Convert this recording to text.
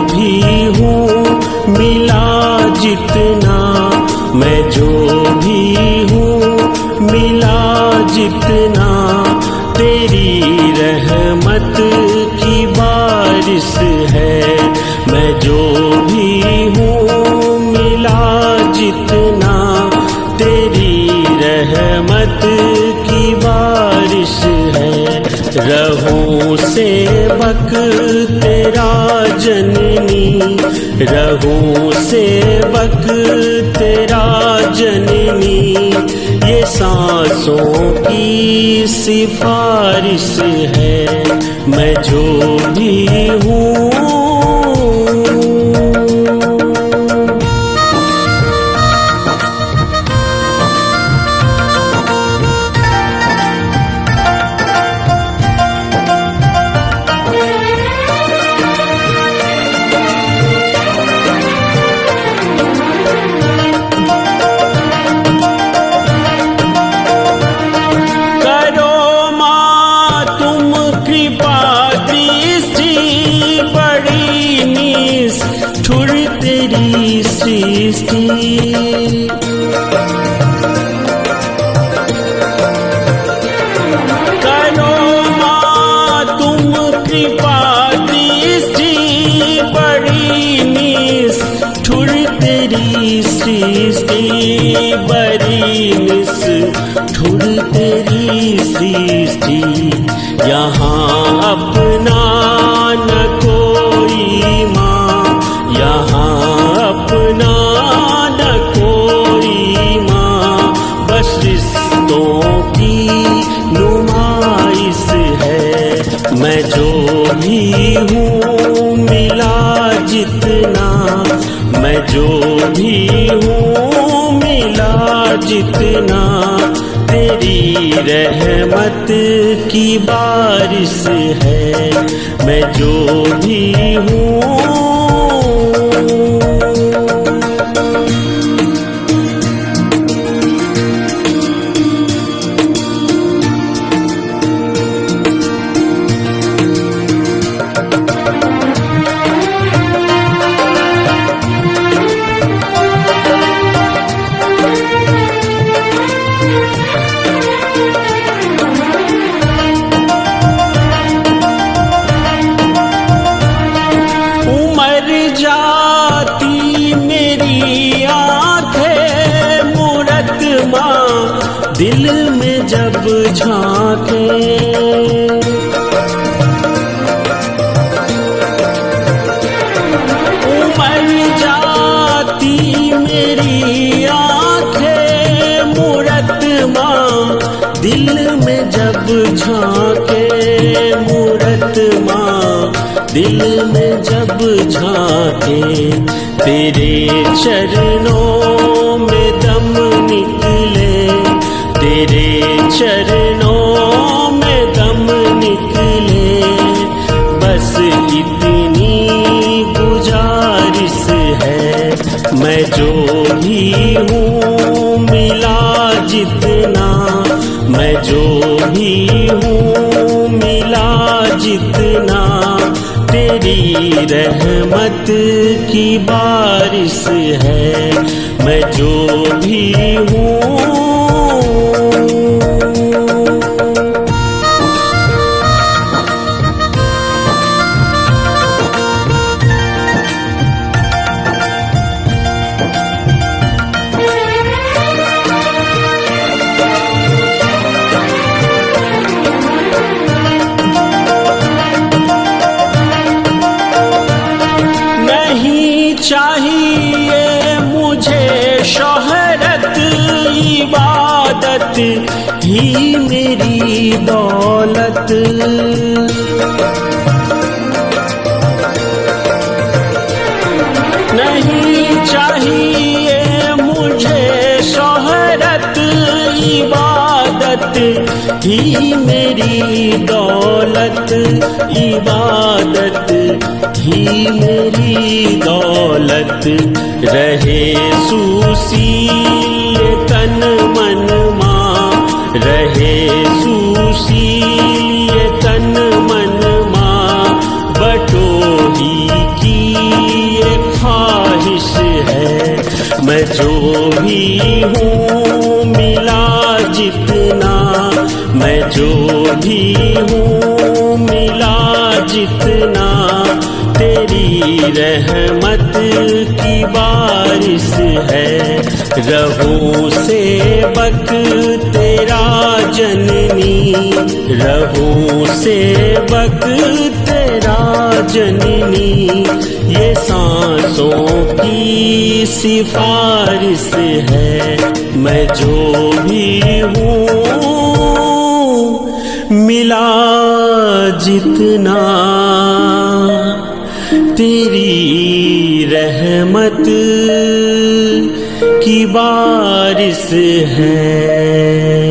भी हूँ मिला जितना, मैं जो भी हूँ मिला जितना, तेरी रहमत की बारिश है। मैं जो भी हूँ मिला जितना, तेरी रहमत की बारिश है। रहूं सेवक तेरा जननी, रहूं सेवक तेरा जननी, ये सांसों की सिफारिश है। मैं जो भी हूँ तेरी सृष्टि, करो माँ तुम कृपा दृष्टि, बड़ी निष्ठुर तेरी सृष्टि, बड़ी निष्ठुर तेरी सृष्टि। यहाँ अपना न कोई माँ, यहाँ अपना न कोई माँ, बस रिश्तों की नुमाइश है। मैं जो भी हूँ मिला जितना, मैं जो भी हूँ मिला जितना, तेरी रहमत की बारिश है। मैं जो भी हूँ जाती मेरी आंखें मूरत माँ दिल में जब झांके, उमर जाती मेरी आंखें मूरत माँ दिल में जब झांके, मूरत माँ दिल में जब झांके, तेरे चरणों में दम निकले, तेरे चरणों में दम निकले, बस इतनी गुजारिश है। मैं जो भी हूँ मिला जितना, मैं जो भी हूँ मिला जितना, तेरी रहमत की बारिश है। मैं जो भी हूँ चाहिए मुझे शोहरत, इबादत ही मेरी दौलत, नहीं चाहिए मुझे शोहरत, इबादत ही मेरी दौलत, इबादत ही मेरी दौलत। रहे सुशील तन मन माँ, रहे सुशील तन मन माँ, बटोही की मैं जो भी हूँ मिला जितना, मैं जो भी हूँ मिला जितना, तेरी रहमत की बारिश है। रहूं सेवक तेरा जननी, रहूं सेवक तेरा जननी, ये सांसों की सिफारिश है। मैं जो भी हूँ मिला जितना, तेरी रहमत की बारिश है।